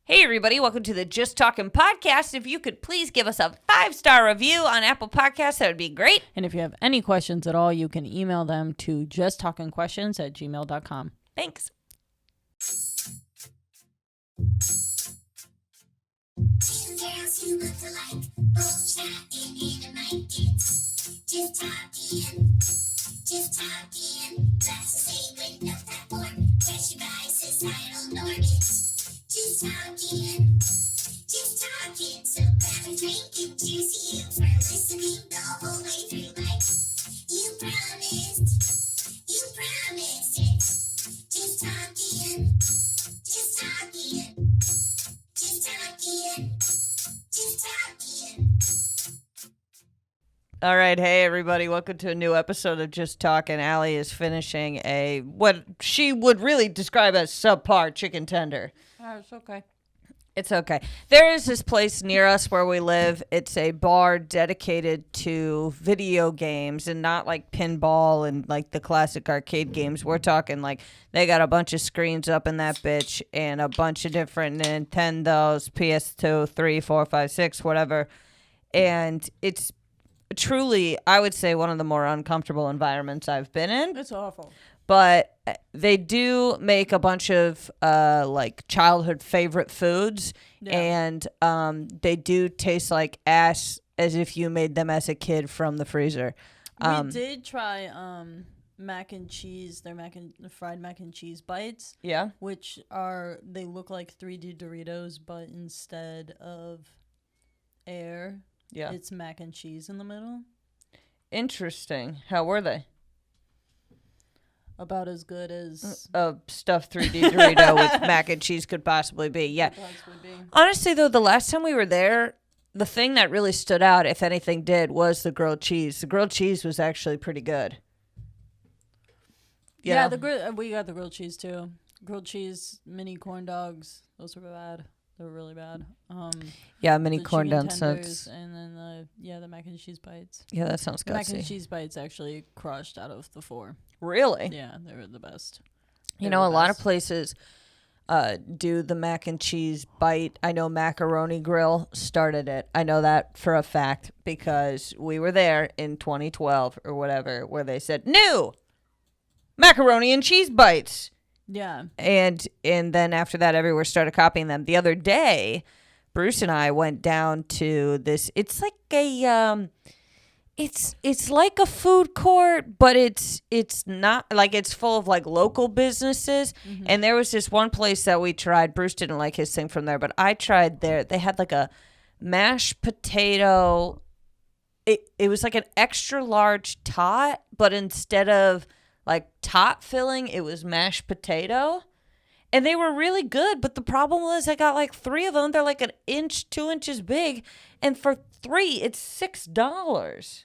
Hey, everybody. Welcome to the Just Talkin podcast. If you could please give us a 5-star review on Apple Podcasts, that would be great. And if you have any questions at all, you can email them to justtalkingquestions@gmail.com. Thanks. Girls who look alike, both chatting in a mic. It's just talking, That's the segment of that form. Pressure by societal norm. It's just talking. So grab a drink and cheers to you for listening the whole way through. Like you promised. It's just talking. All right. Hey, everybody. Welcome to a new episode of Just Talkin. Allie is finishing what she would really describe as subpar chicken tender. It's okay. It's okay. There is this place near us where we live. It's a bar dedicated to video games and not like pinball and like the classic arcade games. We're talking like they got a bunch of screens up in that bitch and a bunch of different Nintendos, PS2, 3, 4, 5, 6, whatever. And it's truly, I would say, one of the more uncomfortable environments I've been in. It's awful. But they do make a bunch of like childhood favorite foods, and they do taste like ass as if you made them as a kid from the freezer. We did try mac and cheese, fried mac and cheese bites. Yeah. Which they look like 3D Doritos, but instead of air, it's mac and cheese in the middle. Interesting. How were they? About as good as a stuffed 3D Dorito with mac and cheese could possibly be. Yeah. Honestly, though, the last time we were there, the thing that really stood out, if anything did, was the grilled cheese. The grilled cheese was actually pretty good. We got the grilled cheese, too. Grilled cheese, mini corn dogs. Those were bad. They were really bad. Mini corn dogs. And then the mac and cheese bites. Yeah, that sounds good. Mac and cheese bites actually crushed out of the 4. Really? Yeah, they were the best. A lot of places do the mac and cheese bite. I know Macaroni Grill started it. I know that for a fact because we were there in 2012 or whatever where they said, new macaroni and cheese bites. Yeah. And then after that, everywhere started copying them. The other day, Bruce and I went down to this. It's like a it's like a food court, but it's not like it's full of like local businesses. Mm-hmm. And there was this one place that we tried. Bruce didn't like his thing from there, but I tried there. They had like a mashed potato. It was like an extra large tot, but instead of like tot filling, it was mashed potato. And they were really good, but the problem was I got like 3 of them. They're like 1 inch, 2 inches big. And for 3, it's $6.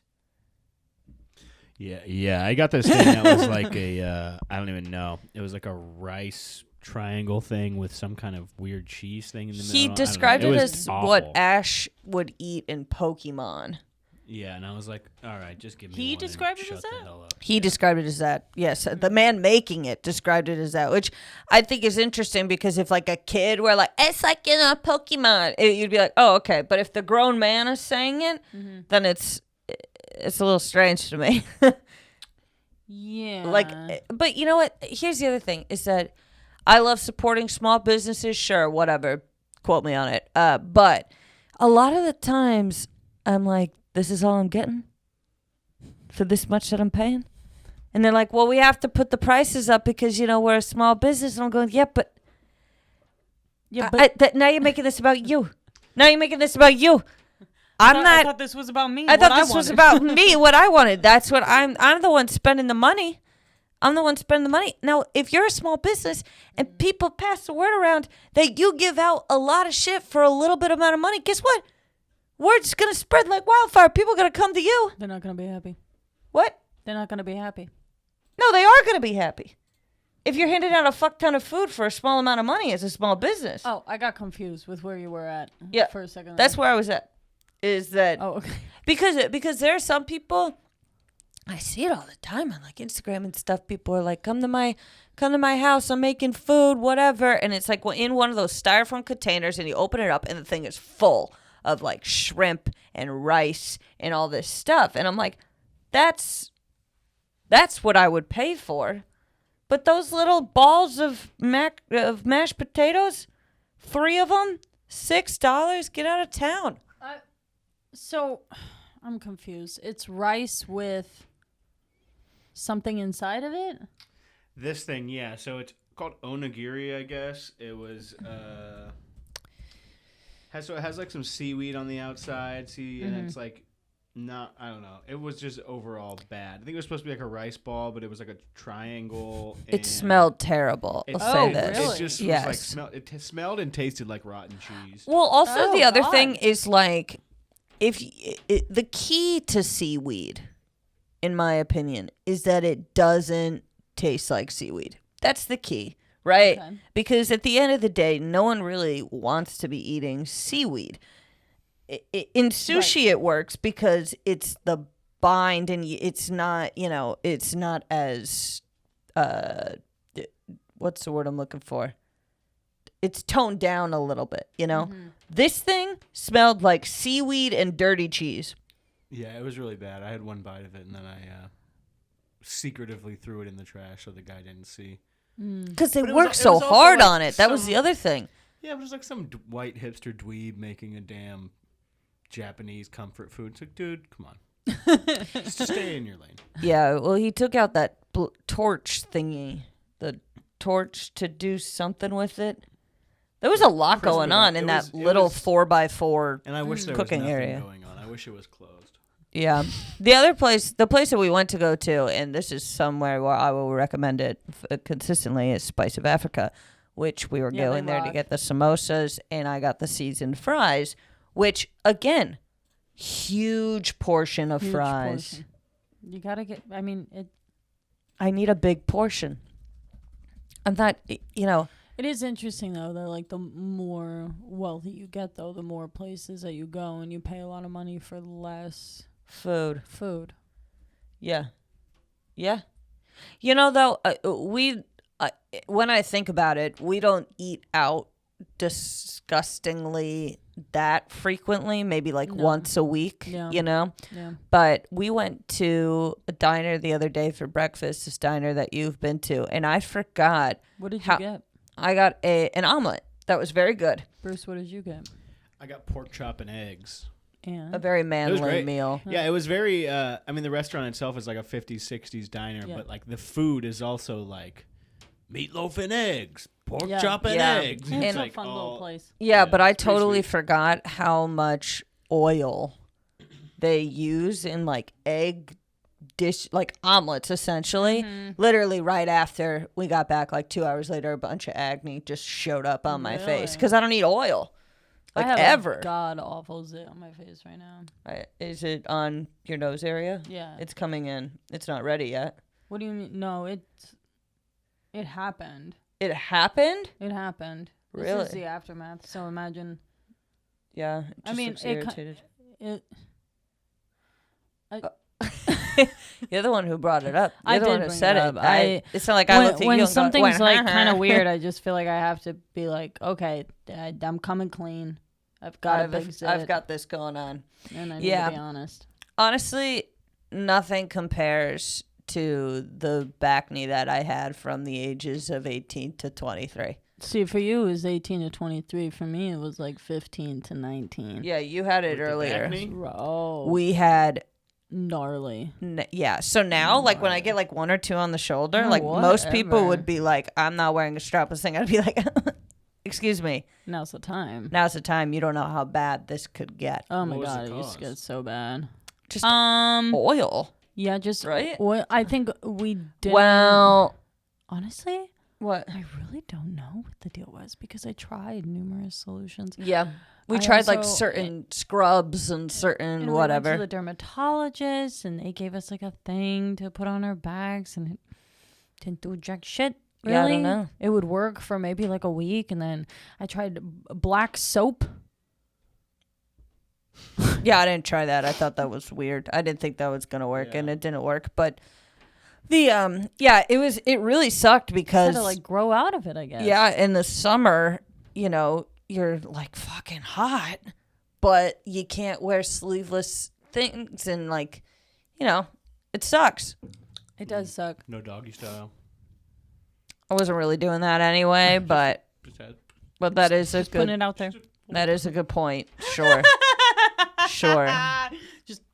Yeah. I got this thing that was like I don't even know. It was like a rice triangle thing with some kind of weird cheese thing in the middle. He described it as awful. What Ash would eat in Pokemon. Yeah, and I was like, all right, just give me He one described and it as shut the that? hell up. He described it as that. Yes, the man making it described it as that, which I think is interesting because if like a kid were like, it's like in a Pokemon, you'd be like, oh, okay. But if the grown man is saying it, then it's a little strange to me. Yeah. But you know what? Here's the other thing is that I love supporting small businesses. Sure, whatever. Quote me on it. But a lot of the times I'm like, this is all I'm getting for this much that I'm paying. And they're like, well, we have to put the prices up because, we're a small business. And I'm going, but now you're making this about you. I thought this was about me. I thought this was about me, what I wanted. That's what I'm the one spending the money. I'm the one spending the money. Now, if you're a small business and people pass the word around that you give out a lot of shit for a little bit amount of money, guess what? Word's going to spread like wildfire. People are going to come to you. They're not going to be happy. What? They're not going to be happy. No, they are going to be happy. If you're handing out a fuck ton of food for a small amount of money as a small business. Oh, I got confused with where you were at for a second. That's where I was at. Is that... Oh, okay. Because there are some people I see it all the time on like Instagram and stuff. People are like, come to my house. I'm making food, whatever. And it's like in one of those styrofoam containers, and you open it up, and the thing is full of like shrimp and rice and all this stuff. And I'm like, that's what I would pay for. But those little balls of mashed potatoes, 3 of them, $6. Get out of town. So I'm confused. It's rice with something inside of it? This thing, yeah. So it's called onigiri, I guess. It was it has like some seaweed on the outside, and it's like I don't know. It was just overall bad. I think it was supposed to be like a rice ball, but it was like a triangle. It smelled terrible. I'll say this. Really? It just was like it smelled and tasted like rotten cheese. Well, also the other God. thing is like the key to seaweed, in my opinion, is that it doesn't taste like seaweed. That's the key, right? Okay. Because at the end of the day, no one really wants to be eating seaweed. In sushi, it works because it's the bind, and it's not, it's not as, what's the word I'm looking for? It's toned down a little bit, This thing smelled like seaweed and dirty cheese. Yeah, it was really bad. I had one bite of it, and then I secretively threw it in the trash so the guy didn't see. Because they But it was- work it so was also hard like on it. That was the some- other thing. Yeah, it was like some white hipster dweeb making a damn Japanese comfort food. It's like, dude, come on. Just stay in your lane. Yeah, well, he took out that torch thingy, the torch to do something with it. There was a lot going on in that little 4x4 And I wish there cooking was nothing area. going on. I wish it was closed. Yeah. The place that we went to go to, and this is somewhere where I will recommend it consistently, is Spice of Africa, which we were going there to get the samosas, and I got the seasoned fries, which, again, huge portion of Huge fries. portion. You gotta get. I mean, I need a big portion. I'm not, It is interesting though that like the more wealthy you get, though, the more places that you go, and you pay a lot of money for less food. Yeah. Yeah. Though, when I think about it, we don't eat out disgustingly that frequently, maybe like once a week, Yeah. But we went to a diner the other day for breakfast, this diner that you've been to, and I forgot. What did you get? I got an omelet. That was very good. Bruce, what did you get? I got pork chop and eggs. And A very It was manly great. meal. Yeah, it was very, I mean, the restaurant itself is like a 50s, 60s diner, but like the food is also like meatloaf and eggs, pork chop and eggs. it's And- a like fun little all- place. Yeah, but I it's pretty totally sweet. forgot how much oil they use in like egg dish, like omelets, essentially. Literally right after we got back, like 2 hours later, a bunch of acne just showed up on my face Really? because I don't eat oil, like I have ever. a god awful zit on my face right now. Is it on your nose area? Yeah. It's coming in. It's not ready yet. What do you mean? No, it happened. It happened? It happened. This Really? is the aftermath. So imagine Yeah. It I just mean, looks it ki- irritated. it. You're the one who brought it up. You're I the did one who bring said it it. up. It's not like I looked at you When and something's went, like kind of weird, I just feel like I have to be like, okay, I'm coming clean. I've got a big zit, I've got this going on. and I need Yeah. to be honest. Honestly, nothing compares to the back knee that I had from the ages of 18 to 23. See, for you, it was 18 to 23. For me, it was like 15 to 19. Yeah, you had it With the earlier. back knee? Bro, We had, gnarly. yeah. So now, like when I get like one or two on the shoulder, like most people Whatever. would be like, I'm not wearing a strapless thing. I'd be like, excuse me. Now's the time. Now's the time. You don't know how bad this could get. Oh my What was the god, it used to cause? get so bad. Just Um, oil. yeah, just Right? Well, I think we did. Well, honestly, what? I really don't know what the deal was because I tried numerous solutions. Yeah. We I tried like also- certain scrubs and certain And we whatever. went to the dermatologist, and they gave us like a thing to put on our bags, and it didn't do jack shit. Really? Yeah, I don't know. It would work for maybe like a week, and then I tried black soap. Yeah, I didn't try that. I thought that was weird. I didn't think that was gonna work, and it didn't work. But the it really sucked because to like grow out of it, I guess. Yeah, in the summer, you're like fucking hot, but you can't wear sleeveless things, and like, it sucks. It does suck. No doggy style. I wasn't really doing that anyway, but that is a good. Putting it out there. That is a good point. Sure. Sure.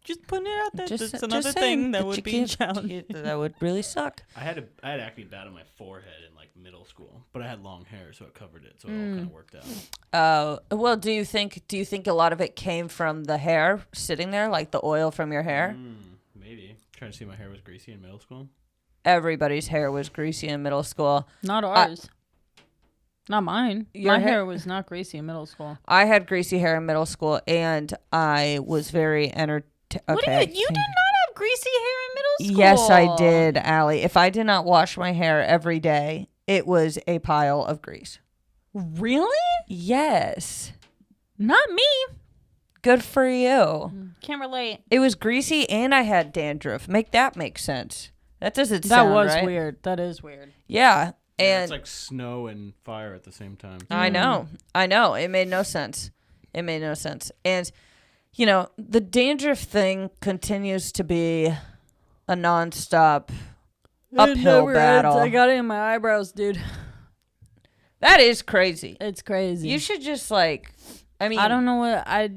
Just putting it out there. Just- That's another just thing saying that that would you be can't- challenging. That would really suck. I had acne bad on my forehead in like middle school, but I had long hair, so it covered it, so it all kind of worked out. Well, do you think a lot of it came from the hair sitting there, like the oil from your hair? Maybe. Trying to see my hair was greasy in middle school. Everybody's hair was greasy in middle school. Not ours. Not mine. Your My hair- hair was not greasy in middle school. I had greasy hair in middle school, and I was very What do you did not have greasy hair in middle school? Yes, I did, Allie. If I did not wash my hair every day, it was a pile of grease. Really? Yes. Not me. Good for you. Can't relate. It was greasy, and I had dandruff. Make that make sense. That doesn't That sound was right. weird. That is weird. Yeah. Yeah, And it's like snow and fire at the same time. I know. It made no sense. And, the dandruff thing continues to be a nonstop uphill battle. I got it in my eyebrows, dude. That is crazy. It's crazy. You should just I don't know what I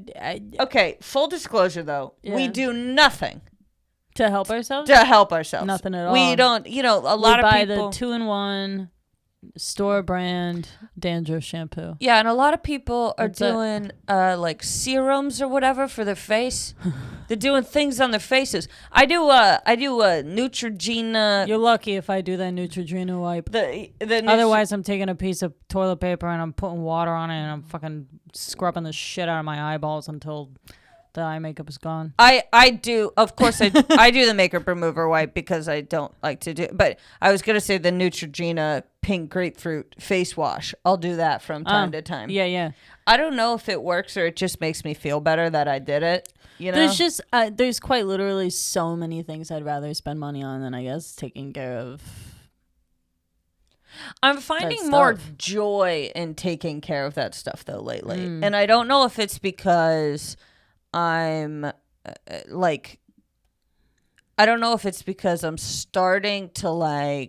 okay, full disclosure though, we Yeah. do nothing to help ourselves. to help ourselves. Nothing at all. We don't, a lot we of buy people the 2-in-1 store brand dandruff shampoo. Yeah, and a lot of people are That's it. doing like serums or whatever for their face. They're doing things on their faces. I do a Neutrogena. You're lucky if I do that Neutrogena wipe. Otherwise, I'm taking a piece of toilet paper and I'm putting water on it and I'm fucking scrubbing the shit out of my eyeballs until the eye makeup is gone. I do, of course, I do the makeup remover wipe because I don't like to do. But I was gonna say the Neutrogena pink grapefruit face wash. I'll do that from time to time. Yeah. I don't know if it works or it just makes me feel better that I did it. There's just there's quite literally so many things I'd rather spend money on than I guess taking care of. I'm finding that more stuff. joy in taking care of that stuff though lately, and I don't know if it's because I'm I don't know if it's because I'm starting to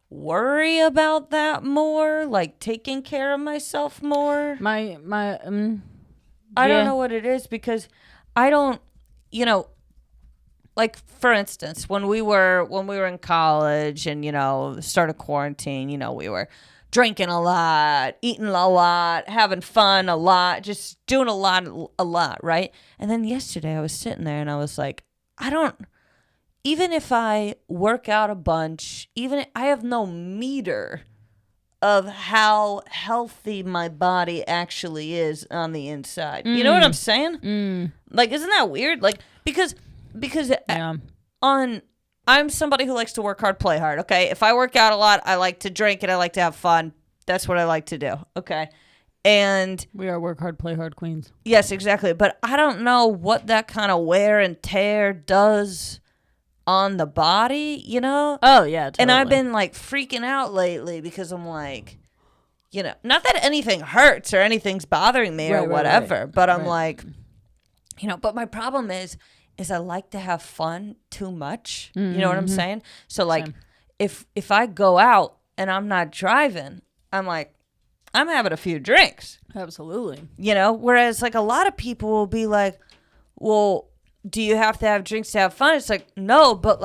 worry about that more, like taking care of myself more. I don't know what it is because I don't, for instance, when we were in college and start of quarantine, we were drinking a lot, eating a lot, having fun a lot, just doing a lot, right? And then yesterday I was sitting there and I was like, even if I work out a bunch, I have no meter of how healthy my body actually is on the inside. You know what I'm saying? Isn't that weird? Because Yeah. I'm somebody who likes to work hard, play hard, okay? If I work out a lot, I like to drink and I like to have fun. That's what I like to do, okay? And We are work hard, play hard queens. yes, exactly. But I don't know what that kind of wear and tear does on the body, Oh yeah, totally. And I've been freaking out lately because I'm not that anything hurts or anything's bothering me or Right, whatever, but I'm right. but my problem is I like to have fun too much. You know what I'm saying? So Same. if I go out and I'm not driving, I'm having a few drinks. Absolutely. Whereas a lot of people will be like, well, do you have to have drinks to have fun? It's no, but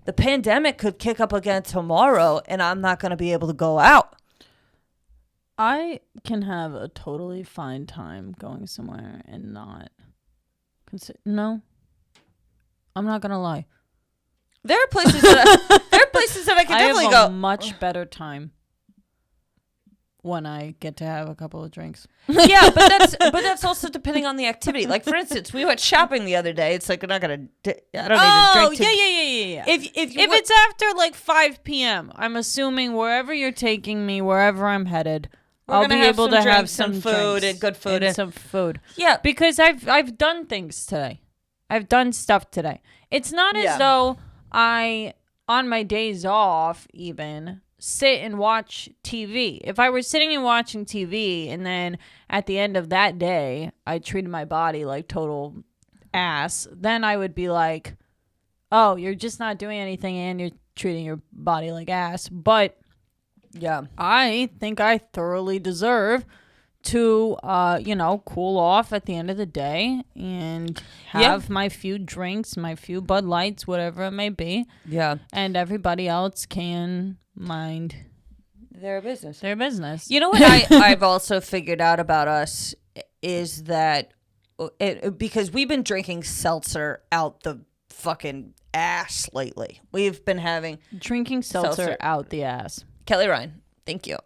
the pandemic could kick up again tomorrow and I'm not going to be able to go out. I can have a totally fine time going somewhere and not no. I'm not gonna lie. There are places that I can definitely I have go. a much better time when I get to have a couple of drinks. Yeah, but that's also depending on the activity. For instance, we went shopping the other day. It's I'm not gonna. I don't need to drink. Yeah. If If it's after 5 p.m., I'm assuming wherever you're taking me, wherever I'm headed, I'll be able to have some food drinks and good food and some food. Yeah, because I've done things today. I've done stuff today. It's not as though I, on my days off, even sit and watch TV. If I were sitting and watching TV and then at the end of that day I treated my body like total ass, then I would be like, oh, you're just not doing anything and you're treating your body like ass. But yeah, I think I thoroughly deserve to cool off at the end of the day and have my few drinks, my few Bud Lights, whatever it may be. Yeah. And everybody else can mind their business. You know what I've also figured out about us is that because we've been drinking seltzer out the fucking ass lately. We've been having drinking seltzer out the ass. Kelly Ryan, thank you.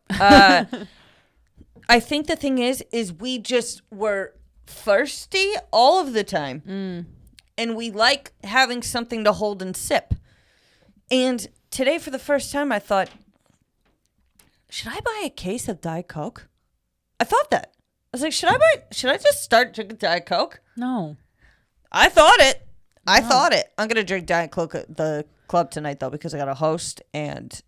I think the thing is we just were thirsty all of the time. And we like having something to hold and sip. And today, for the first time, I thought, should I buy a case of Diet Coke? I thought that. I was like, should I just start drinking Diet Coke? No. I thought it. I'm going to drink Diet Coke at the club tonight, though, because I got a host. And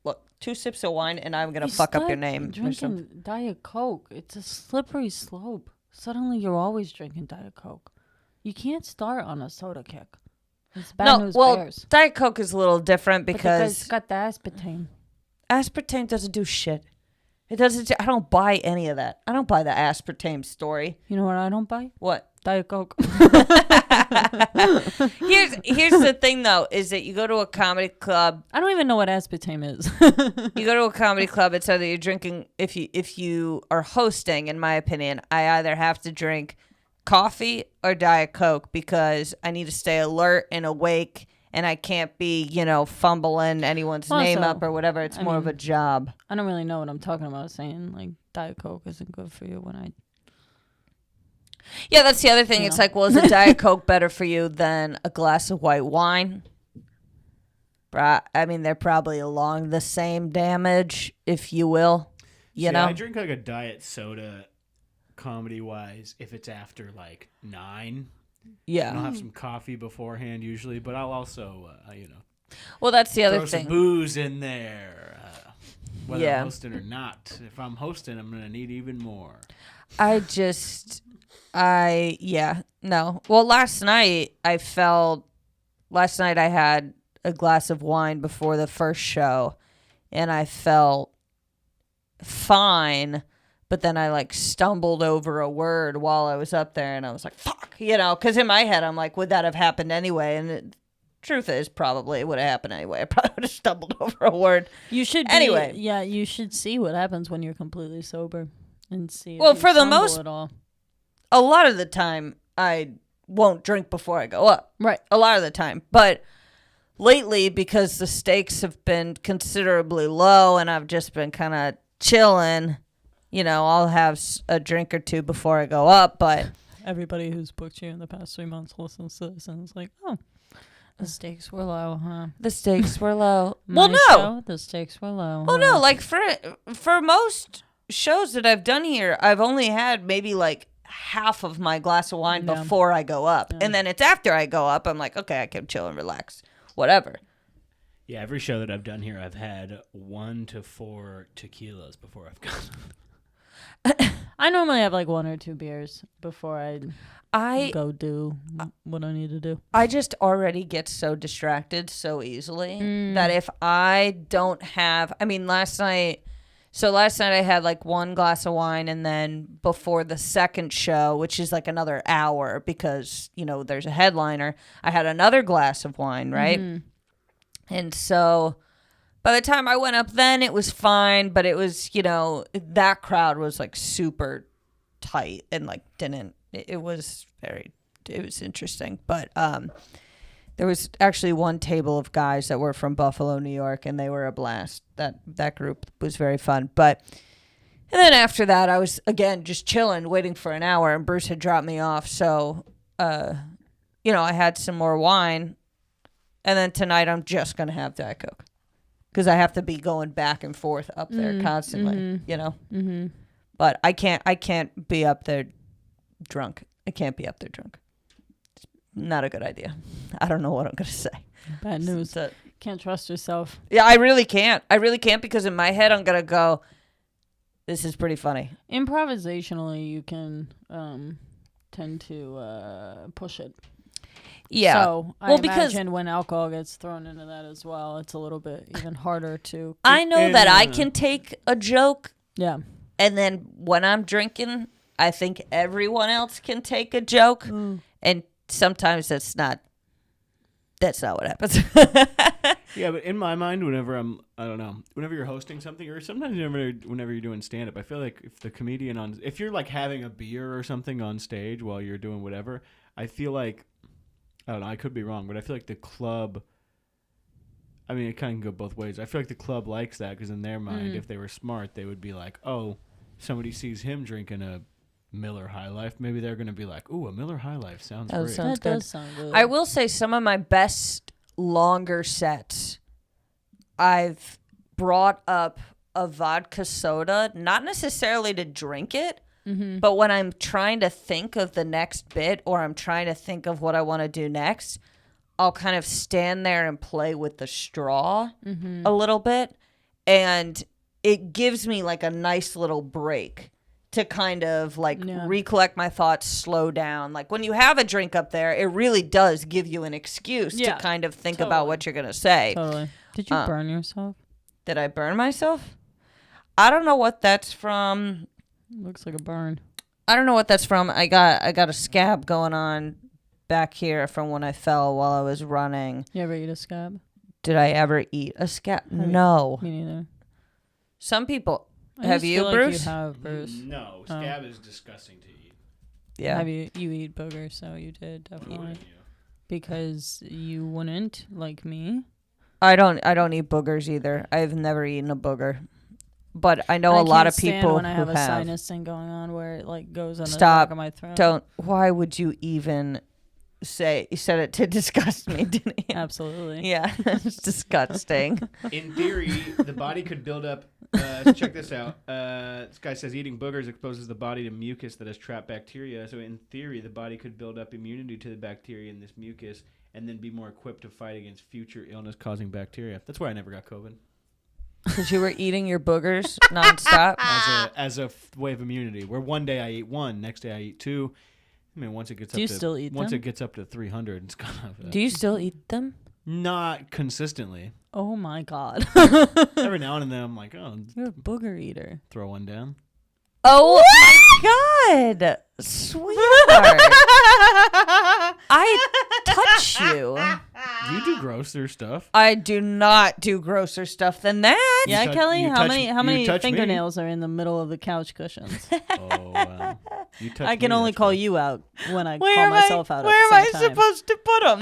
look. 2 sips of wine and I'm gonna fuck up your name. Drinking Diet Coke, it's a slippery slope. Suddenly, you're always drinking Diet Coke. You can't start on a soda kick. It's bad news bears. Diet Coke is a little different because it's got the aspartame. Aspartame doesn't do shit. It doesn't. I don't buy any of that. I don't buy the aspartame story. You know what I don't buy? What? Diet Coke. Here's the thing though, is that you go to a comedy club. I don't even know what aspartame is. You go to a comedy club, it's either you're drinking, if you are hosting, in my opinion, I either have to drink coffee or Diet Coke because I need to stay alert and awake and I can't be, fumbling anyone's name up or whatever. It's more of a job. I don't really know what I'm talking about saying like Diet Coke isn't good for you when I... Yeah, that's the other thing. It's like, well, is a Diet Coke better for you than a glass of white wine? I mean, they're probably along the same damage, if you will. You know? I drink like a diet soda, comedy-wise, if it's after like 9. Yeah. I'll have some coffee beforehand usually, but I'll also, Well, that's the other throw thing. some booze in there, whether I'm hosting or not. If I'm hosting, I'm going to need even more. No. Well, last night I had a glass of wine before the first show and I felt fine, but then I stumbled over a word while I was up there and I was like, fuck, because in my head I'm like, would that have happened anyway? And the truth is probably it would have happened anyway. I probably would have stumbled over a word. You should anyway. Yeah, you should see what happens when you're completely sober and see. Well, for the most at all. A lot of the time, I won't drink before I go up. Right. A lot of the time. But lately, because the stakes have been considerably low and I've just been kind of chilling, I'll have a drink or two before I go up. But everybody who's booked you in the past 3 months listens to this and is like, oh, the stakes were low, huh? The stakes were low. The stakes were low. Well, no. For most shows that I've done here, I've only had maybe half of my glass of wine before I go up. And then it's after I go up, I'm like, okay, I can chill and relax. Whatever. Yeah, every show that I've done here, I've had 1 to 4 tequilas before I've gone. I normally have 1 or 2 beers before I go do what I need to do. I just already get so distracted so easily that if I don't have, last night I had 1 glass of wine and then before the second show, which is another hour because, there's a headliner, I had another glass of wine, right? And so by the time I went up then it was fine, but it was, that crowd was super tight and it was interesting. But there was actually one table of guys that were from Buffalo, New York, and they were a blast. That group was very fun. And then after that, I was, again, just chilling, waiting for an hour, and Bruce had dropped me off. So, I had some more wine. And then tonight, I'm just going to have Diet Coke. because I have to be going back and forth up there constantly, you know. Mm-hmm. But I can't be up there drunk. I can't be up there drunk. It's not a good idea. I don't know what I'm gonna say. Bad news. Can't trust yourself. Yeah, I really can't. I really can't because in my head I'm gonna go, this is pretty funny. Improvisationally, you can tend to push it. Yeah. So I imagine when alcohol gets thrown into that as well, it's a little bit even harder to. I know that I can take a joke. Yeah. And then when I'm drinking, I think everyone else can take a joke. And sometimes that's not what happens. Yeah, but in my mind, whenever whenever you're hosting something, or sometimes whenever you're doing stand-up, I feel like if the comedian if you're like having a beer or something on stage while you're doing whatever, I feel like, I don't know, I could be wrong, but I feel like the club, I mean, it kind of can go both ways. I feel like the club likes that because in their mind, if they were smart, they would be like, oh, somebody sees him drinking a Miller High Life, maybe they're going to be like, ooh, a Miller High Life sounds great. That does sound good. I will say some of my best longer sets, I've brought up a vodka soda, not necessarily to drink it, but when I'm trying to think of the next bit or I'm trying to think of what I want to do next, I'll kind of stand there and play with the straw a little bit. And it gives me like a nice little break to kind of like recollect my thoughts, slow down. Like when you have a drink up there, it really does give you an excuse to kind of think about what you're going to say. Totally. Did you burn yourself? Did I burn myself? I don't know what that's from. Looks like a burn. I don't know what that's from. I got a scab going on back here from when I fell while I was running. You ever eat a scab? Did I ever eat a scab? No. Me neither. Some people. I Have you, feel Bruce? Like you have, Bruce. No, scab is disgusting to eat. Yeah. Have you eat boogers? So you did definitely. Wouldn't you? Because you wouldn't like me. I don't eat boogers either. I've never eaten a booger, but I know a lot of people when I have who a sinus thing going on where it like goes on the back of my throat. Don't. Why would you even say? You said it to disgust me, didn't you? Absolutely. Yeah, it's disgusting. In theory, the body could build up. Check this out. This guy says eating boogers exposes the body to mucus that has trapped bacteria. So in theory, the body could build up immunity to the bacteria in this mucus and then be more equipped to fight against future illness-causing bacteria. That's why I never got COVID. Because you were eating your boogers nonstop? As a way of immunity, where one day I eat one, next day I eat two. I mean, once it gets it gets up to 300, it's kind of. Do you still eat them? Not consistently. Oh my God. Every now and then I'm like, oh, You're a booger eater. throw one down. Oh my God, sweetheart! I touch you. You do grosser stuff. I do not do grosser stuff than that. Yeah, Kelly. How many touch me? fingernails are in the middle of the couch cushions? Oh, wow. You touch I can me, only that's call right. you out when I call myself out. Where am I supposed to put them?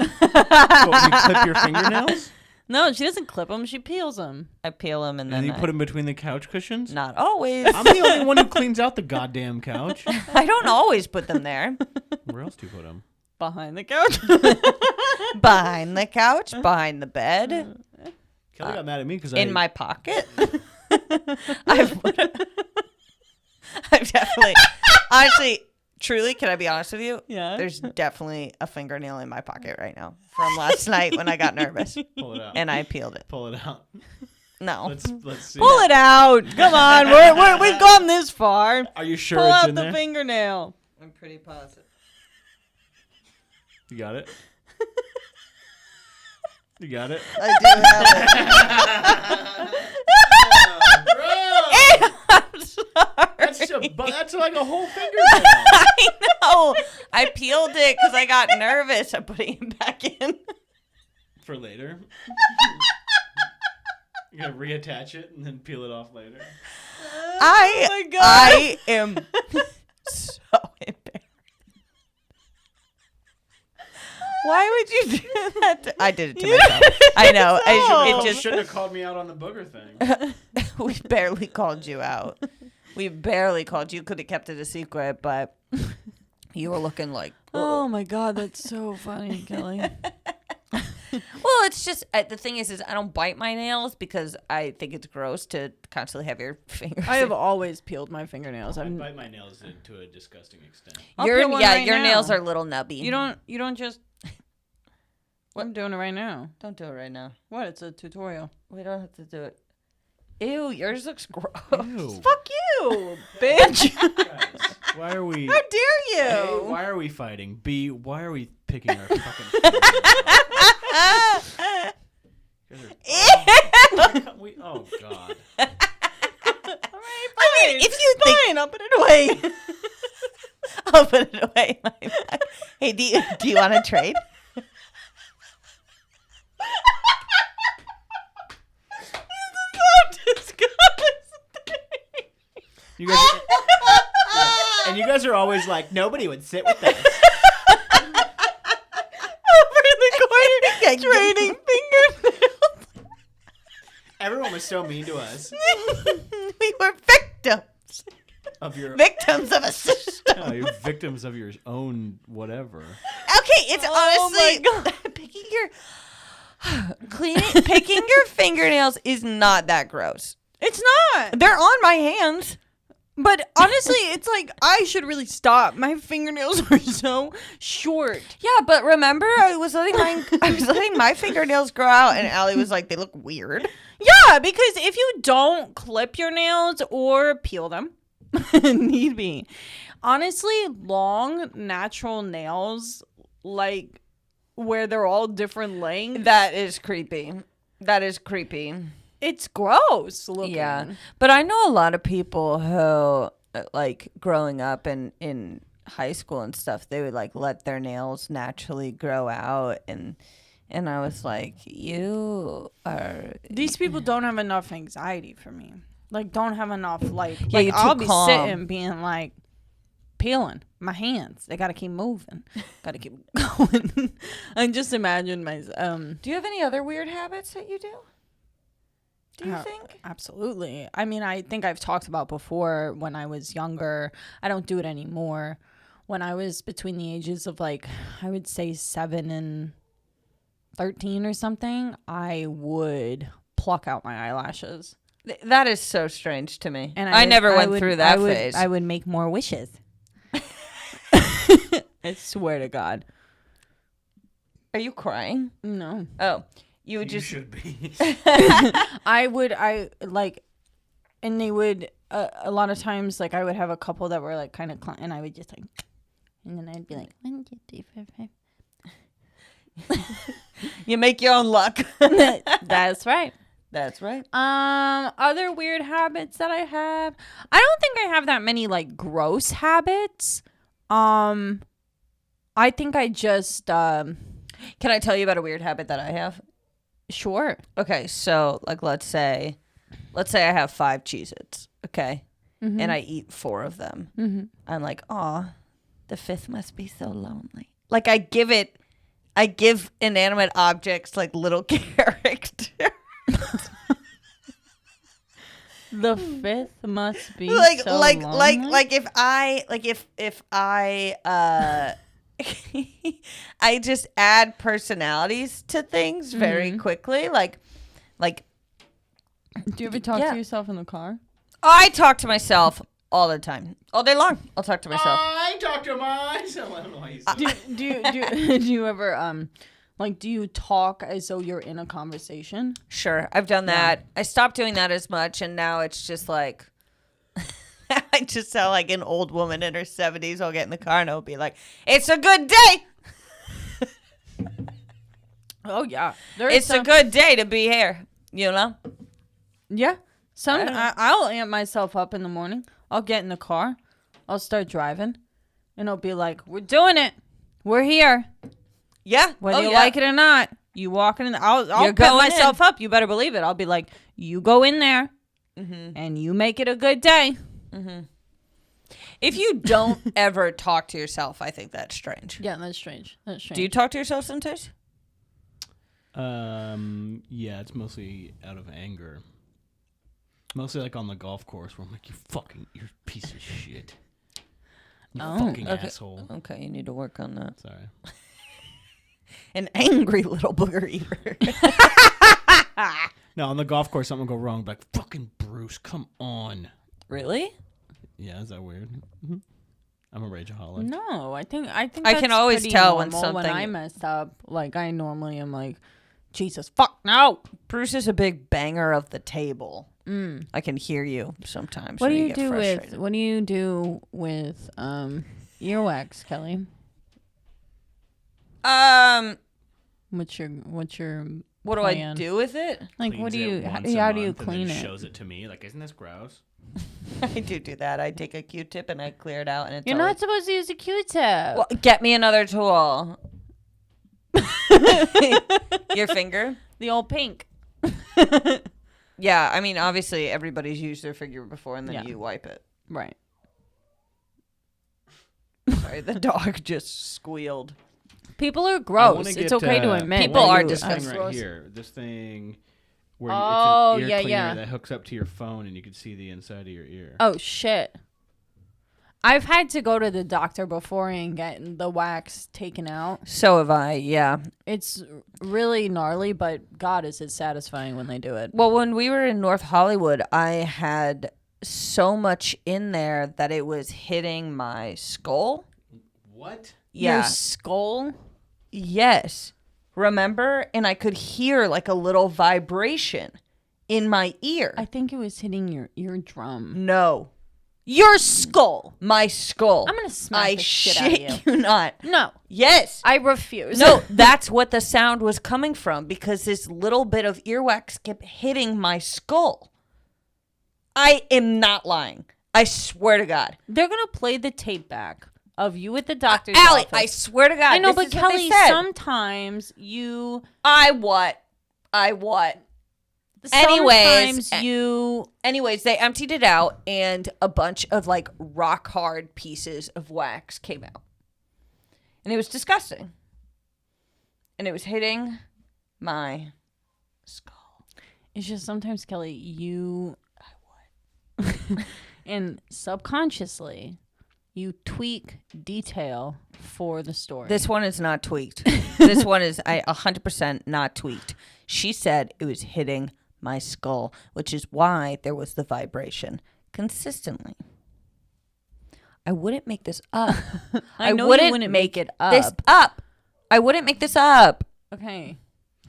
What, you clip your fingernails? No, she doesn't clip them. She peels them. I peel them and then And you put them between the couch cushions? Not always. I'm the only one who cleans out the goddamn couch. I don't always put them there. Where else do you put them? Behind the couch. Behind the couch, behind the bed, Kelly got mad at me because in my pocket. I've definitely, honestly, truly, can I be honest with you? Yeah. There's definitely a fingernail in my pocket right now from last night when I got nervous Pull it out. and I peeled it. Pull it out. No. Let's see. Pull it out. Come on. We've gone this far. Are you sure Pull it's out in the there? fingernail. I'm pretty positive. You got it? You got it? I do have it. I'm sorry. That's like a whole fingernail. I know. I peeled it because I got nervous. I'm putting it back in. For later. You're going to reattach it and then peel it off later. Oh my God. I am so embarrassed. Why would you do that? I did it to myself. I know. You shouldn't have called me out on the booger thing. We barely called you out. We barely called you. Could have kept it a secret, but you were looking like. Oh my God, that's so funny, Kelly. Well, it's just the thing is I don't bite my nails because I think it's gross to constantly have your fingers. I have always peeled my fingernails. I I'm bite my nails to a disgusting extent. I'll peel one right your now. nails are a little nubby. You don't just. I'm doing it right now. Don't do it right now. What? It's a tutorial. We don't have to do it. Ew, yours looks gross. Ew. Fuck you, bitch. Guys, why are we? How dare you? A, why are we fighting? B, why are we picking our fucking? Oh God. I mean, if you think, I'll put it away. I'll put it away. Hey, do you want to trade? You guys, and you guys are always like, nobody would sit with us. Over in the corner, trading fingernails. Everyone was so mean to us. We were victims. Of your Victims of a system. oh, you're victims of your own whatever. Okay, it's honestly picking your fingernails is not that gross. It's not. They're on my hands. But honestly, it's like I should really stop. My fingernails are so short. Yeah, but remember, I was letting my fingernails grow out, and Allie was like, "They look weird." Yeah, because if you don't clip your nails or peel them, need be, honestly, long natural nails, like where they're all different lengths, That is creepy. That is creepy. it's gross looking. Yeah, but I know a lot of people who, like, growing up in high school and stuff, they would like let their nails naturally grow out, and I was like, you are. These people don't have enough anxiety for me. Like, don't have enough, like, Yeah, you're too I'll be calm. sitting being like, peeling my hands. They got to keep moving. Got to keep going. I just imagine my, Do you have any other weird habits that you do? Do you think? Absolutely. I mean, I think I've talked about before when I was younger. I don't do it anymore. When I was between the ages of, like, I would say 7 and 13 or something, I would pluck out my eyelashes. That is so strange to me. And I never went through that phase. I would make more wishes. I swear to God. Are you crying? No. Oh, you would You just. should be. I like, and they would, a lot of times, like, I would have a couple that were, like, kind of, and I would just, like, and then I'd be like, 1, 2, 3, 4, 5. You make your own luck. That's right. That's right. Other weird habits that I have. I don't think I have that many, like, gross habits. I think I just, Can I tell you about a weird habit that I have? sure. Okay, so like let's say I have 5 Cheez-Its, okay? Mm-hmm. And I eat 4 of them. I'm like, "Aw, the 5th must be so lonely." Like I give inanimate objects like little characters. The 5th must be like so like lonely. if I I just add personalities to things very quickly. Like Do you ever talk yeah. to yourself in the car? I talk to myself all the time. All day long. I'll talk to myself. I talk to myself. I don't know why you said Do you ever like, do you talk as though you're in a conversation? Sure, I've done that. I stopped doing that as much, and now it's just like I just sound like an old woman in her 70s. I'll get in the car and I'll be like, "It's a good day. Oh yeah, It's a good day to be here." You know? Yeah. I'll amp myself up in the morning. I'll get in the car. I'll start driving, and I'll be like, "We're doing it. We're here. Yeah. Whether you like it or not." You walk in. I'll You're put going myself up. You better believe it. I'll be like, "You go in there, and you make it a good day." If you don't ever talk to yourself, I think that's strange. Yeah, that's strange. That's strange. Do you talk to yourself sometimes? Yeah, it's mostly out of anger. Mostly like on the golf course where I'm like, you're a piece of shit. You fucking okay. asshole. Okay, you need to work on that. Sorry. An angry little booger eater. No, on the golf course, something will go wrong. Like, fucking Bruce, come on. Really? Yeah, is that weird? Mm-hmm. I'm a rageaholic. No, I think I that's can always pretty tell when normal. When something- I mess up, like I normally am like, Jesus, fuck no. Bruce is a big banger of the table. I can hear you sometimes. What when do you get do frustrated. with earwax, Kelly? What's your What do I plan? do with it? Like Cleans what do it you once a how do you month and clean then it? shows it to me. Like, isn't this gross? I do that. I take a Q-tip and I clear it out, and it's You're always- not supposed to use a Q-tip. Well, get me another tool. Your finger? The old pink. Yeah, I mean, obviously everybody's used their finger before, and then Yeah. you wipe it. Right. Sorry, the dog just squealed. People are I gross. wanna It's get, okay to admit. People when are you- This thing disgusting. right here. This thing where Oh, it's an ear yeah, cleaner yeah. that hooks up to your phone and you can see the inside of your ear. Oh shit. I've had to go to the doctor before and get the wax taken out. So have I, yeah. It's really gnarly, but God, is it satisfying when they do it. Well, when we were in North Hollywood, I had so much in there that it was hitting my skull. What? Yeah. Your skull? Yes. Remember? And I could hear like a little vibration in my ear. I think it was hitting your eardrum. No. Your skull. My skull. I'm gonna smack I the shit out of shit you not. No, Yes. I refuse. No, that's what the sound was coming from because this little bit of earwax kept hitting my skull. I am not lying. I swear to God. They're gonna play the tape back of you at the doctor's Allie, office. I swear to God. I know, this but is what they Kelly, said. sometimes you. I what? Sometimes you. Anyways, they emptied it out and a bunch of like rock hard pieces of wax came out. And it was disgusting. And it was hitting my skull. It's just sometimes, Kelly, you. I would. And subconsciously, you tweak detail for the story. This one is not tweaked. This one is 100% not tweaked. She said it was hitting my skull, which is why there was the vibration consistently. I wouldn't make this up. I know you wouldn't make it this up. up. I wouldn't make this up. Okay.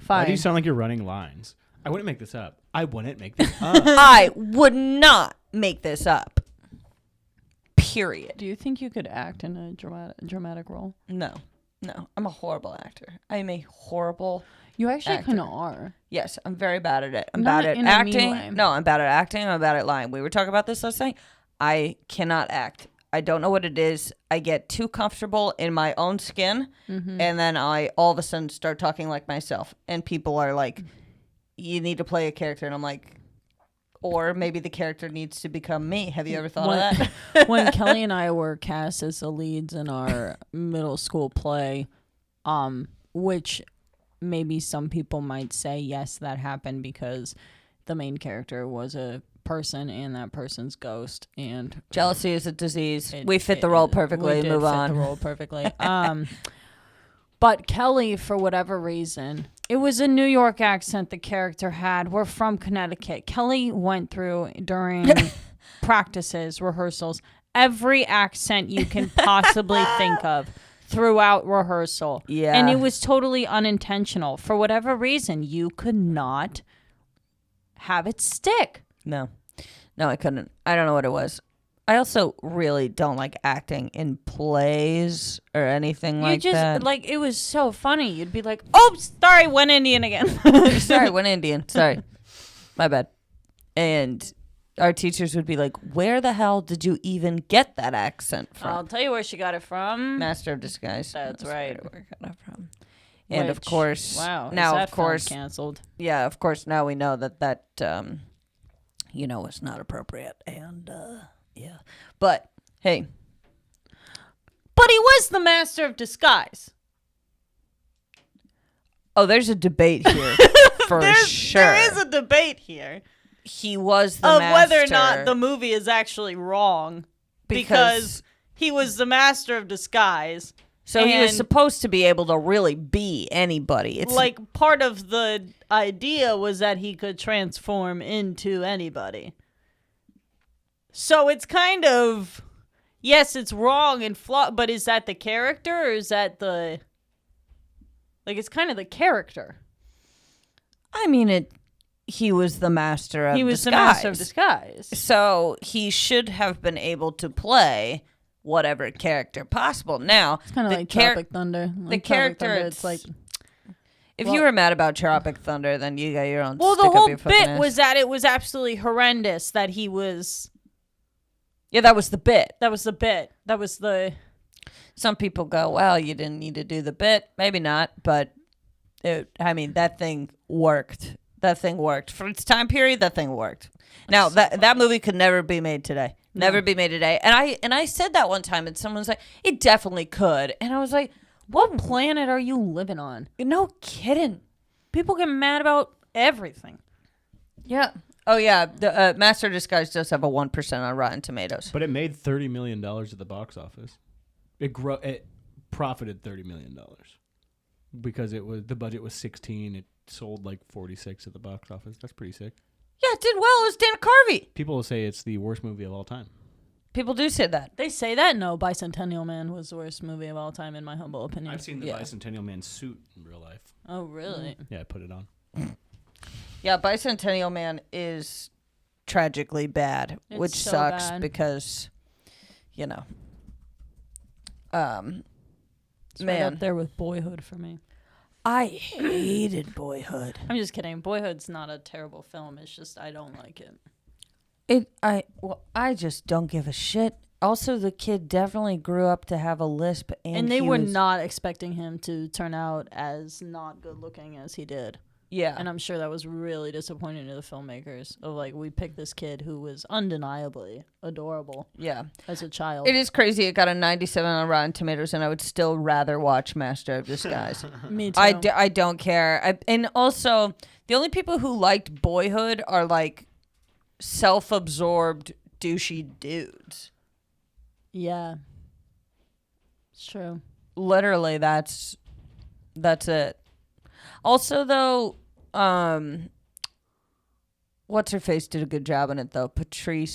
Why do Fine. you sound like you're running lines? I wouldn't make this up. I wouldn't make this up. I would not make this up. Period. Do you think you could act in a dramatic role? No. I'm a horrible actor. I am a horrible. You actually Actor. kind of are. Yes, I'm very bad at it. I'm Not bad at in a mean acting. way. No, I'm bad at acting. I'm bad at lying. We were talking about this last night. I cannot act. I don't know what it is. I get too comfortable in my own skin, Mm-hmm. and then I all of a sudden start talking like myself. And people are like, "You need to play a character," and I'm like, or maybe the character needs to become me. Have you ever thought of that? When Kelly and I were cast as the leads in our middle school play, which maybe some people might say, yes, that happened because the main character was a person and that person's ghost, and Jealousy is a disease. We fit the role perfectly. We did Move fit on. the role perfectly. But Kelly, for whatever reason, it was a New York accent the character had. We're from Connecticut. Kelly went through during practices, rehearsals, every accent you can possibly think of throughout rehearsal. Yeah. And it was totally unintentional. For whatever reason, you could not have it stick. No, I couldn't. I don't know what it was. I also really don't like acting in plays or anything You like just, that. like, it was so funny. You'd be like, oh, sorry, went Indian again. Sorry, went Indian. Sorry. My bad. And our teachers would be like, where the hell did you even get that accent I'll from? tell you where she got it from. Master of Disguise. That's where right. I got it from. And of Which- course, wow, now is of that film course, canceled. yeah, of course, now we know that is not appropriate. And yeah, but hey, But he was the master of disguise. oh, there's a debate here for sure. There is a debate here He was the of master whether or not the movie is actually wrong because he was the master of disguise So he was And- supposed to be able to really be anybody. It's Like, part of the idea was that he could transform into anybody. So it's kind of, yes, it's wrong and flawed, but is that the character or is that the, like, it's kind of the character. I mean, he was the master of He was disguise. the master of disguise. So he should have been able to play whatever character possible. Now, It's kind of the like char- Tropic Thunder. the Like Tropic character, Thunder, it's like, if well- you were mad about Tropic Thunder, then you got your own. well, the stick up whole your fucking bit ass. was that it was absolutely horrendous that he was, Yeah, that was the bit. that was the bit. That was the, Some people go, well, you didn't need to do the bit. Maybe not, but that thing worked. That thing worked. For its time period, that thing worked. Now, that movie could never be made today. Never be made today. And I said that one time, and someone was like, it definitely could. And I was like, what planet are you living on? no kidding. People get mad about everything. Yeah. Oh, yeah. The Master of Disguise does have a 1% on Rotten Tomatoes. But it made $30 million at the box office. It profited $30 million because the budget was 16. It sold like 46 at the box office. That's pretty sick. Yeah, it did well. It was Dana Carvey. People will say it's the worst movie of all time. People do say that. They say that? No, Bicentennial Man was the worst movie of all time, in my humble opinion. I've seen the Yeah. Bicentennial Man suit in real life. Oh, really? Yeah, I put it on. Yeah, Bicentennial Man is tragically bad, It's which so sucks bad. because, It's right man, up there with Boyhood for me. I hated Boyhood. I'm just kidding. Boyhood's not a terrible film. It's just I don't like it. I just don't give a shit. Also, the kid definitely grew up to have a lisp, And they he were was- not expecting him to turn out as not good looking as he did. Yeah, And I'm sure that was really disappointing to the filmmakers. Of like, we picked this kid who was undeniably adorable yeah. as a child. It is crazy. It got a 97 on Rotten Tomatoes, and I would still rather watch Master of Disguise. Me too. I don't care. And also, the only people who liked Boyhood are like self-absorbed douchey dudes. Yeah. It's true. Literally, that's it. Also, though, what's her face did a good job in it though. Patricia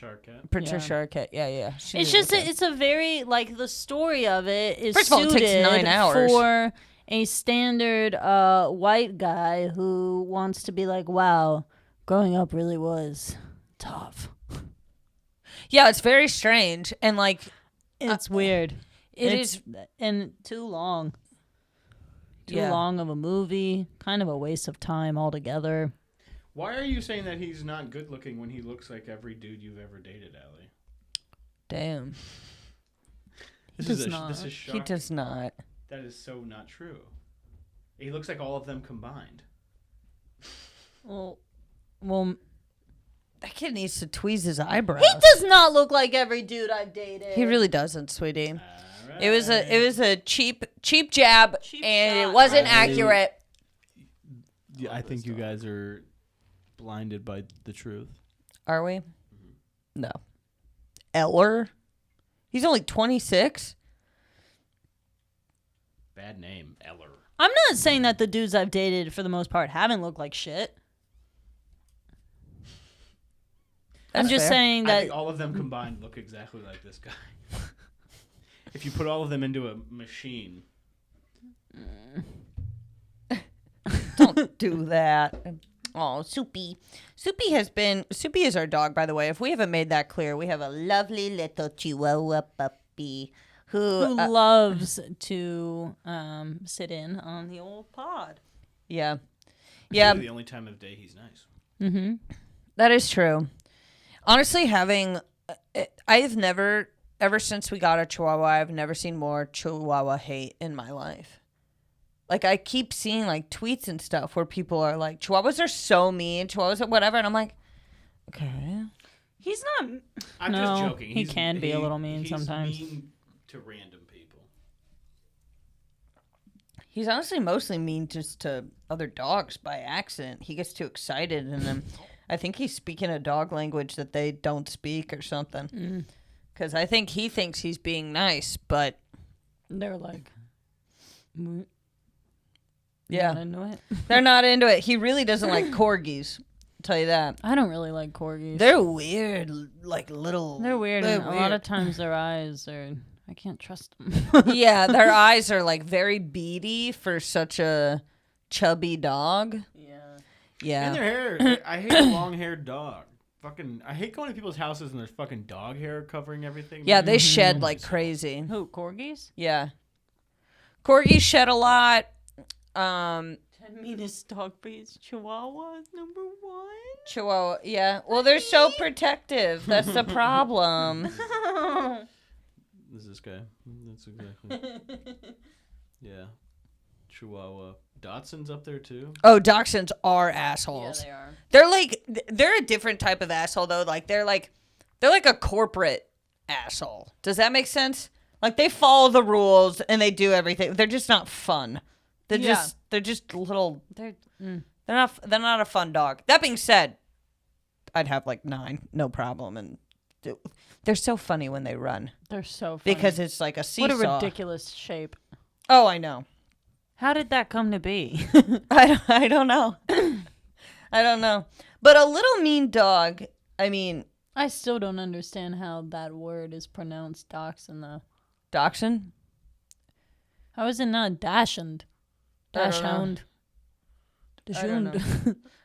Arquette. Yeah. She It's did just okay. it's a very like the story of it is First of all, it takes suited 9 hours. for a standard white guy who wants to be like, wow, growing up really was tough. Yeah, it's very strange and like It's weird. It's and too long. Too Yeah. long of a movie. Kind of a waste of time altogether. Why are you saying that he's not good looking when he looks like every dude you've ever dated, Allie? damn. does not. This is He shocking. does not. That is so not true. He looks like all of them combined. Well, That kid needs to tweeze his eyebrows. he does not look like every dude I've dated. He really doesn't, sweetie. Alright. It was a cheap jab, Cheap and shot. it wasn't Right. accurate. Yeah, I think you guys are blinded by the truth. Are we? No. Eller? He's only 26? Bad name, Eller. I'm not saying that the dudes I've dated for the most part haven't looked like shit. I'm That's just fair. saying I that think all of them combined look exactly like this guy. If you put all of them into a machine, Don't do that. Oh, Soupy. Soupy is our dog, by the way. If we haven't made that clear, we have a lovely little Chihuahua puppy who loves to sit in on the old pod. yeah. yeah, the only time of day he's nice. Mm-hmm. That is true. Honestly, I've never, ever since we got a Chihuahua, I've never seen more Chihuahua hate in my life. Like, I keep seeing, like, tweets and stuff where people are like, Chihuahuas are so mean, Chihuahuas are whatever. And I'm like, okay. He's not. I'm No, just joking. he can be a little mean he's sometimes. Mean to random people. He's honestly mostly mean just to other dogs by accident. He gets too excited, and then I think he's speaking a dog language that they don't speak or something. Because I think he thinks he's being nice, but They're like, Yeah. not into it. They're not into it. He really doesn't like corgis. I'll tell you that. I don't really like corgis. They're weird, like little. They're weird, they're and a lot of times their eyes are. I can't trust them. Yeah, their eyes are like very beady for such a chubby dog. Yeah. Yeah. And their hair. I hate a long-haired dog. Fucking, I hate going to people's houses and there's fucking dog hair covering everything. Yeah, they shed like crazy. Who, corgis? Yeah. Corgis shed a lot. 10 meanest dog breeds. Chihuahua number 1. Chihuahua. Yeah. Well, they're so protective. That's the problem. This is this guy. That's exactly. Yeah. Chihuahua. Dachshund's up there too. Oh, dachshunds are assholes. Yeah, they are. They're a different type of asshole though. Like they're like a corporate asshole. Does that make sense? Like they follow the rules and they do everything. They're just not fun. They're just little. They're not a fun dog. That being said, I'd have like 9, no problem. And they're so funny when they run. They're so funny. Because it's like a seesaw. What a ridiculous shape. Oh, I know. How did that come to be? I don't know. I don't know. But a little mean dog, I mean. I still don't understand how that word is pronounced dachshund, though. Dachshund? How is it not dachshund? Dachshund.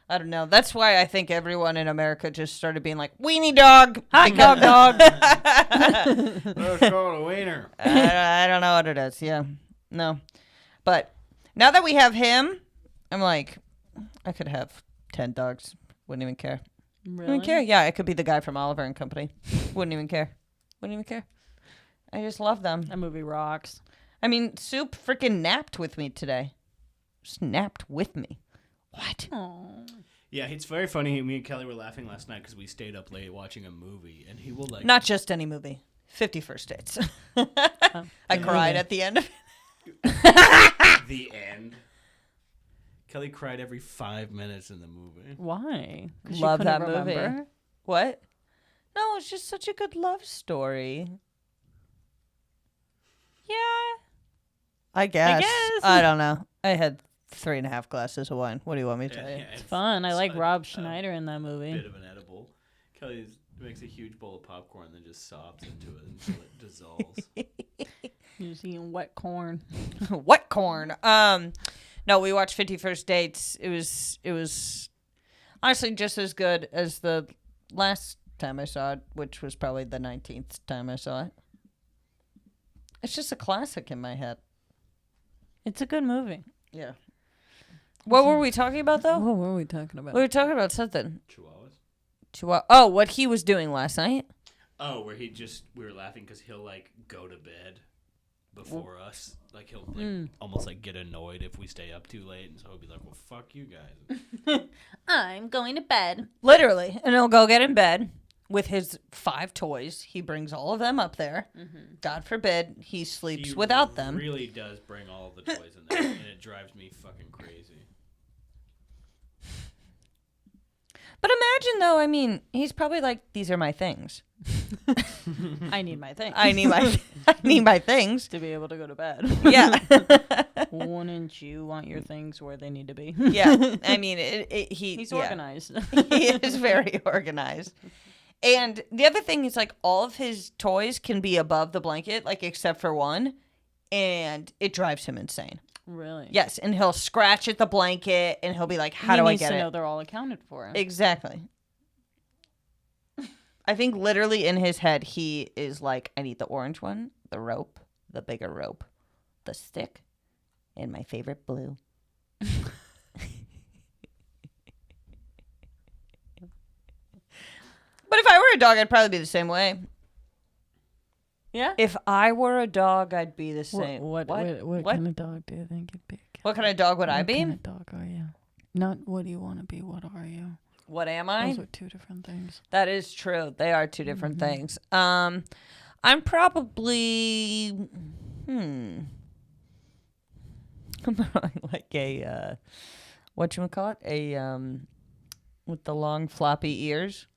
I don't know. That's why I think everyone in America just started being like, weenie dog. Hot dog. Let's call it a wiener. I don't know what it is. Yeah. No. But now that we have him, I'm like, I could have 10 dogs. Wouldn't even care. Really? Wouldn't care. Yeah, it could be the guy from Oliver and Company. Wouldn't even care. Wouldn't even care. I just love them. That movie rocks. I mean, Soup freaking napped with me today. Just napped with me. What? Aww. Yeah, it's very funny. Me and Kelly were laughing last night because we stayed up late watching a movie, and he will like Not just any movie. 50 First Dates. I cried at the end of it. the end. Kelly cried every 5 minutes in the movie. Why? 'Cause Love you that couldn't movie. remember? What? No, it's just such a good love story. Yeah. I guess. guess. I don't know. I had 3.5 glasses of wine. What do you want me to tell you? It's fun. I like a- Rob Schneider in that movie. Bit of an edible. Kelly makes a huge bowl of popcorn, then just sobs into it until it dissolves. He's eating wet corn. What corn? No, we watched 50 First Dates. It was honestly just as good as the last time I saw it, which was probably the 19th time I saw it. It's just a classic in my head. It's a good movie. Yeah. What were we talking about though? What were we talking about? We were talking about something. Chihuahuas? Oh, what he was doing last night? Oh, where we were laughing because he'll like go to bed before us. Like he'll like, almost like get annoyed if we stay up too late, and so he'll be like, "Well, fuck you guys." I'm going to bed. Literally. And he'll go get in bed with his 5 toys. He brings all of them up there. Mm-hmm. God forbid he sleeps He without them. Really does bring all of the toys in there, and it drives me fucking crazy. But imagine though, I mean, he's probably like, these are my things. I need my thing. I need my things. to be able to go to bed. Yeah. Wouldn't you want your things where they need to be? Yeah. I mean, He's yeah. organized. He is very organized. And the other thing is like all of his toys can be above the blanket, like except for one, and it drives him insane. Really? Yes, and he'll scratch at the blanket and he'll be like, how he do I needs get to it? know they're all accounted for. Exactly. I think literally in his head, he is like, I need the orange one, the rope, the bigger rope, the stick, and my favorite blue. But if I were a dog, I'd probably be the same way. Yeah? If I were a dog, I'd be the same. What kind of dog do you think you'd be? What kind of dog would I be? What kind of dog are you? Not what do you want to be, what are you? What am I? Those are 2 different things. That is true. They are 2 different things. I'm probably like a whatchamacallit? A with the long floppy ears.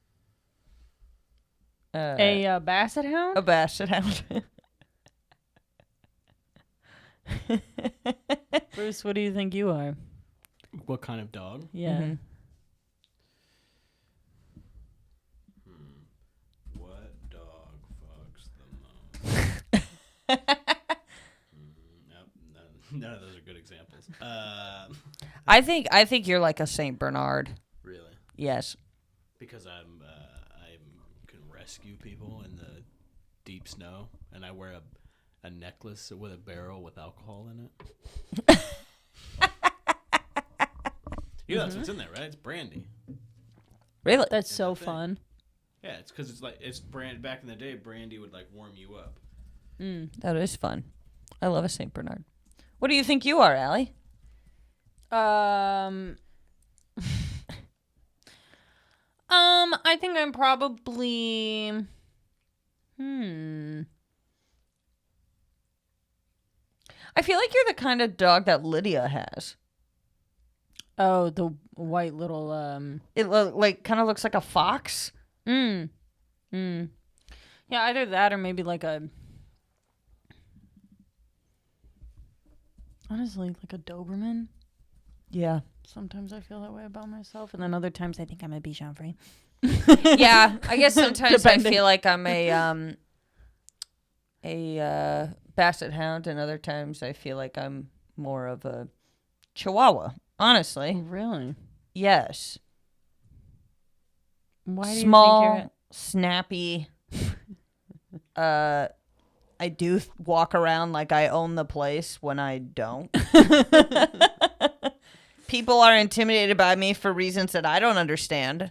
A basset hound? A basset hound. Bruce, what do you think you are? What kind of dog? Yeah. Mhm. What dog fucks the most? Nope, none of those are good examples. I think you're like a Saint Bernard. Really? Yes. Because I can rescue people in the deep snow, and I wear a necklace with a barrel with alcohol in it. You know that's what's in there, right? It's brandy. Really? That's In so that thing. fun. Yeah, it's because it's brand. Back in the day, brandy would like warm you up. That is fun. I love a Saint Bernard. What do you think you are, Allie? I think I'm probably. I feel like you're the kind of dog that Lydia has. Oh, the white little It kind of looks like a fox. Yeah, either that or maybe like a. Honestly, like a Doberman. Yeah. Sometimes I feel that way about myself, and then other times I think I'm a Bichon Frise. Yeah, I guess sometimes I Depending. feel like I'm a basset hound, and other times I feel like I'm more of a Chihuahua. Honestly, Really? yes. Why do you Small, think you're? snappy. I do walk around like I own the place when I don't. People are intimidated by me for reasons that I don't understand.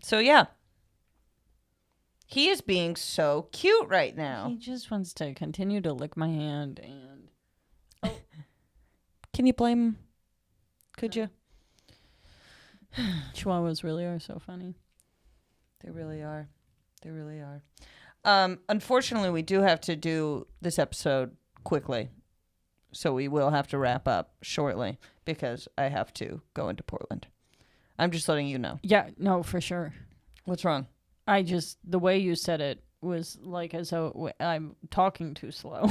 So yeah. He is being so cute right now. He just wants to continue to lick my hand, and Can you blame him? Could you? Chihuahuas really are so funny. They really are. They really are. Unfortunately, we do have to do this episode quickly. So we will have to wrap up shortly because I have to go into Portland. I'm just letting you know. Yeah, no, for sure. What's wrong? The way you said it was like as though I'm talking too slow.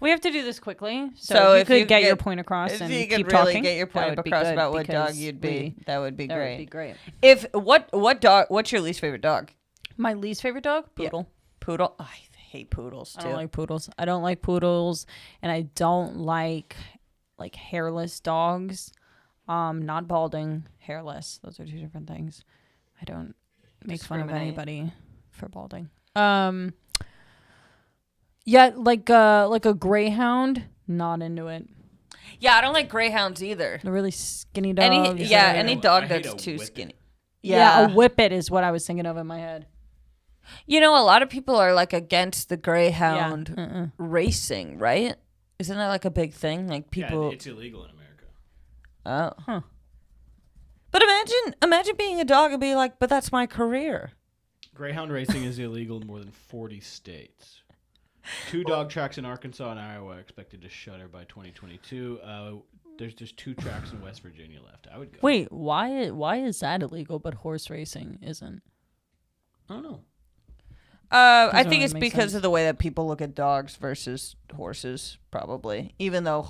We have to do this quickly, so if you could get your point across If and you keep could really talking, get your that point would be across good about what dog because you'd be, that would be that great. would be great. If what dog? What's your least favorite dog? My least favorite dog? Yeah. Poodle. Poodle. I hate poodles I too. don't like poodles. I don't like poodles, and I don't like hairless dogs. Not balding, hairless. Those are two different things. I don't make fun of Discriminate. anybody for balding. Yeah, like a greyhound. Not into it. Yeah, I don't like greyhounds either. The really skinny dogs. Any dog I hate that's a too whippet. skinny. Yeah, a whippet is what I was thinking of in my head. You know, a lot of people are like against the greyhound Yeah. racing, right? Isn't that like a big thing? Like Yeah, people. it's illegal in America. Oh. Huh. But imagine being a dog and being like, but that's my career. Greyhound racing is illegal in more than 40 states. 2 dog tracks in Arkansas and Iowa are expected to shutter by 2022. There's just 2 tracks in West Virginia left. I would go. Wait, why is that illegal but horse racing isn't? I don't know. I Doesn't think really it's make because sense. of the way that people look at dogs versus horses, probably. Even though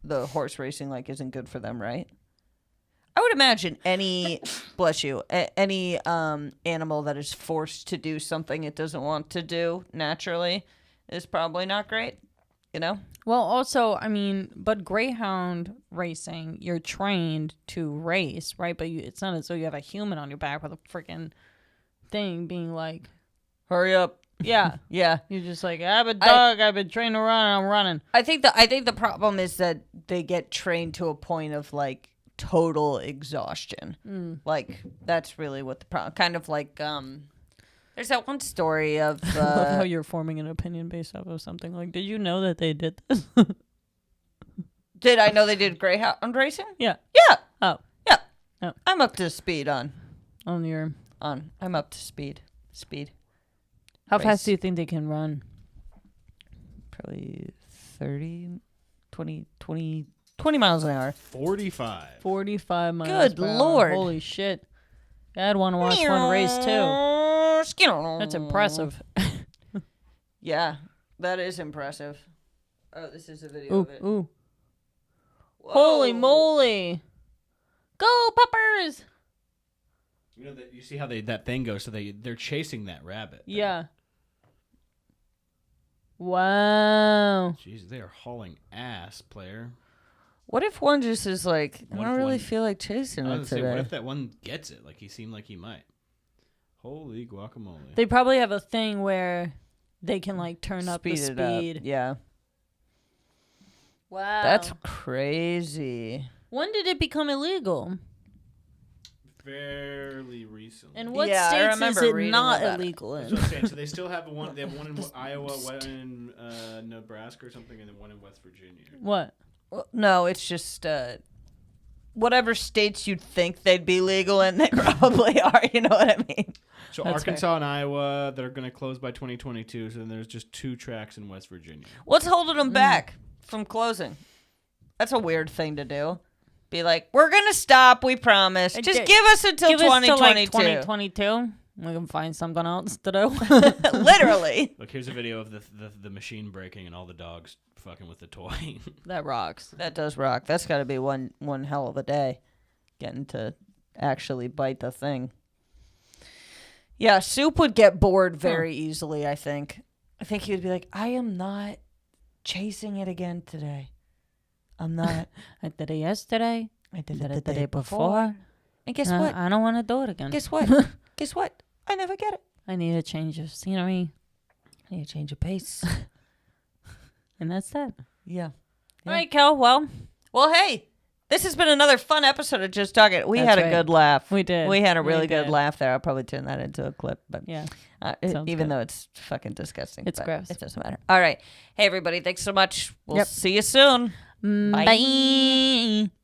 the horse racing like isn't good for them, right? I would imagine bless you, any animal that is forced to do something it doesn't want to do naturally is probably not great. You know? Well, also, I mean, but greyhound racing, you're trained to race, right? But it's not as though you have a human on your back with a freaking thing being like, Hurry up. yeah. Yeah. You're just like, I'm a dog. I've been trained to run. And I'm running. I think the problem is that they get trained to a point of like total exhaustion. Like that's really what the problem. Kind of like there's that one story of I love how you're forming an opinion based off of something. Like, did you know that they did this? did I know they did greyhound racing? Yeah. Yeah. Oh, Yeah. Oh. I'm up to speed on. I'm up to speed. Speed. How Race. fast do you think they can run? Probably 30, 20 miles an hour. 45. 45 miles. Good per hour. Lord. Holy shit! I'd want to watch one race too. That's impressive. Yeah. That is impressive. Oh, this is a video Ooh, of it. ooh. Whoa. Holy moly. Go, puppers. You know that you see how that thing goes, so they're chasing that rabbit. Yeah. Wow. Jeez, they are hauling ass, player. What if one just is like, I What don't if really one- feel like chasing I it was gonna say, what today. if that one gets it? Like he seemed like he might. Holy guacamole! They probably have a thing where they can like turn up the Speed it up. speed. Yeah. Wow. That's crazy. When did it become illegal? Fairly recently. And what Yeah, I states is remember it reading not about it. illegal That's in? what I'm saying. So they still have one. They have one in Iowa, one in Nebraska or something, and then one in West Virginia. What? Well, no, it's just whatever states you'd think they'd be legal in, they probably are. You know what I mean? So That's Arkansas and Iowa that are going to close by 2022. So then there's just 2 tracks in West Virginia. What's holding them back from closing? That's a weird thing to do. Be like, we're gonna stop. We promise. Just give us until Give us till, 2022. like 2022. We can find something else to do. Literally. Look, here's a video of the machine breaking and all the dogs fucking with the toy. That rocks. That does rock. That's got to be one hell of a day, getting to actually bite the thing. Yeah, Soup would get bored very easily. I think he would be like, I am not chasing it again today. I'm not. I did it yesterday. I did Did it it the day before. And guess what? I don't want to do it again. Guess what? Guess what? I never get it. I need a change of scenery. I need to change of pace. And that's that. Yeah. All right, Kel. Well, Hey, this has been another fun episode of Just Talking. We That's had a right. good laugh. We did. We had a We really good did. laugh there. I'll probably turn that into a clip, but yeah. even Sounds good. though it's fucking disgusting. It's but gross. It doesn't matter. All right. Hey, everybody. Thanks so much. We'll Yep. see you soon. Bye. Bye.